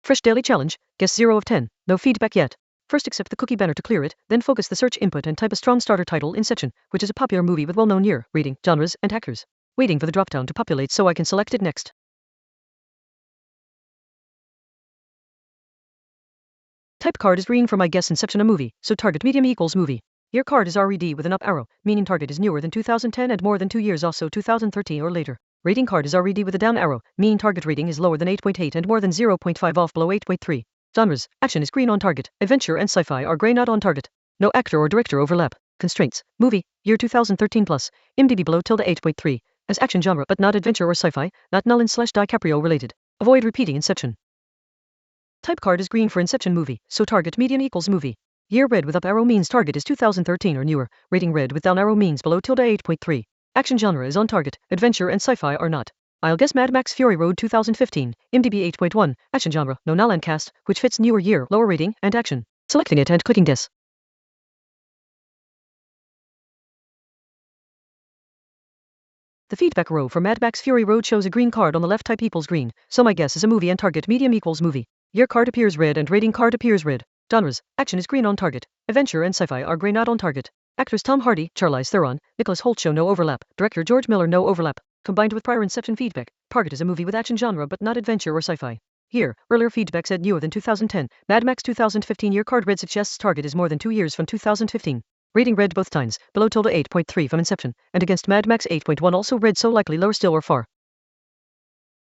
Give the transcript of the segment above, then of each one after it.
Fresh daily challenge, guess 0 of 10, no feedback yet. First accept the cookie banner to clear it, then focus the search input and type a strong starter title Inception, which is a popular movie with well-known year, reading, genres, and actors. Waiting for the dropdown to populate so I can select it next. Type card is green for my guess Inception a movie, so target medium equals movie. Year card is RED with an up arrow, meaning target is newer than 2010 and more than 2 years, also 2013 or later. Rating card is RED with a down arrow, meaning target rating is lower than 8.8 and more than 0.5 off below 8.3. Genres, action is green on target, adventure and sci-fi are grey not on target. No actor or director overlap. Constraints, movie, year 2013 plus, IMDb below tilde 8.3, as action genre but not adventure or sci-fi, not Nolan/DiCaprio related. Avoid repeating Inception. Type card is green for Inception movie, so target medium equals movie. Year red with up arrow means target is 2013 or newer, rating red with down arrow means below tilde 8.3. Action genre is on target, adventure and sci-fi are not. I'll guess Mad Max Fury Road 2015, IMDb 8.1, action genre, no Nolan cast, which fits newer year, lower rating, and action. Selecting it and clicking guess. The feedback row for Mad Max Fury Road shows a green card on the left, type equals green, so my guess is a movie and target medium equals movie. Year card appears red and rating card appears red. Genres, action is green on target, adventure and sci-fi are grey not on target. Actors Tom Hardy, Charlize Theron, Nicholas Hoult show no overlap, director George Miller no overlap. Combined with prior Inception feedback, target is a movie with action genre but not adventure or sci-fi. Here, earlier feedback said newer than 2010, Mad Max 2015 year card red suggests target is more than 2 years from 2015. Rating red both times, below tilde 8.3 from Inception, and against Mad Max 8.1 also red, so likely lower still or far.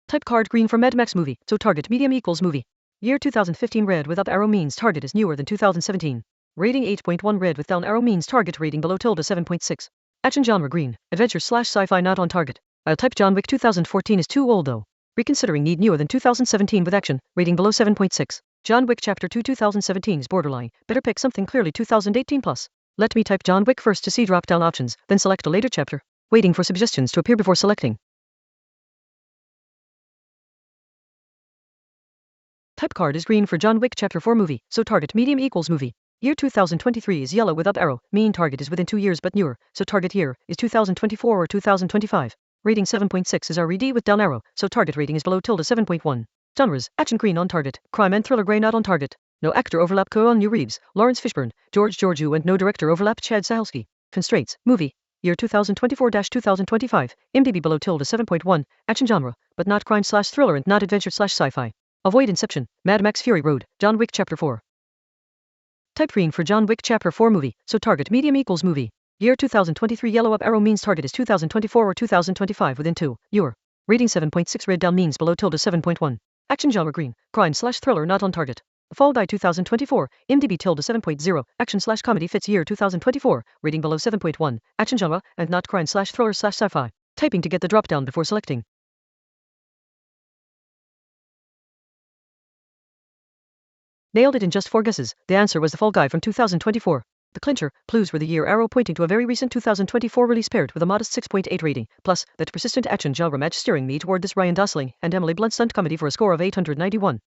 Type card green for Mad Max movie, so target medium equals movie. Year 2015 red with up arrow means target is newer than 2017. Rating 8.1 red with down arrow means target rating below tilde 7.6. Action genre green, adventure/sci-fi not on target. I'll type John Wick 2014 is too old though. Reconsidering need newer than 2017 with action, rating below 7.6. John Wick Chapter 2 2017 is borderline, better pick something clearly 2018 plus. Let me type John Wick first to see drop down options, then select a later chapter. Waiting for suggestions to appear before selecting. Type card is green for John Wick Chapter 4 movie, so target medium equals movie. Year 2023 is yellow with up arrow, mean target is within 2 years but newer, so target year is 2024 or 2025. Rating 7.6 is RED with down arrow, so target rating is below tilde 7.1. Genres, action green on target, crime and thriller grey not on target. No actor overlap Keanu Reeves, Lawrence Fishburne, George Georgiou and no director overlap Chad Stahelski. Constraints, movie, year 2024-2025, IMDb below tilde 7.1, action genre, but not crime/thriller and not adventure/sci-fi. Avoid Inception, Mad Max Fury Road, John Wick Chapter 4. Type green for John Wick Chapter 4 movie, so target medium equals movie. Year 2023 yellow up arrow means target is 2024 or 2025 within 2 year. Rating 7.6 red down means below tilde 7.1. Action genre green, crime/thriller not on target. Fall Guy 2024, IMDb tilde 7.0, action/comedy fits year 2024, rating below 7.1, action genre, and not crime/thriller/sci-fi. Typing to get the drop-down before selecting. Nailed it in just 4 guesses, the answer was The Fall Guy from 2024. The clincher, clues were the year arrow pointing to a very recent 2024 release paired with a modest 6.8 rating, plus that persistent action genre match steering me toward this Ryan Gosling and Emily Blunt stunt comedy for a score of 891.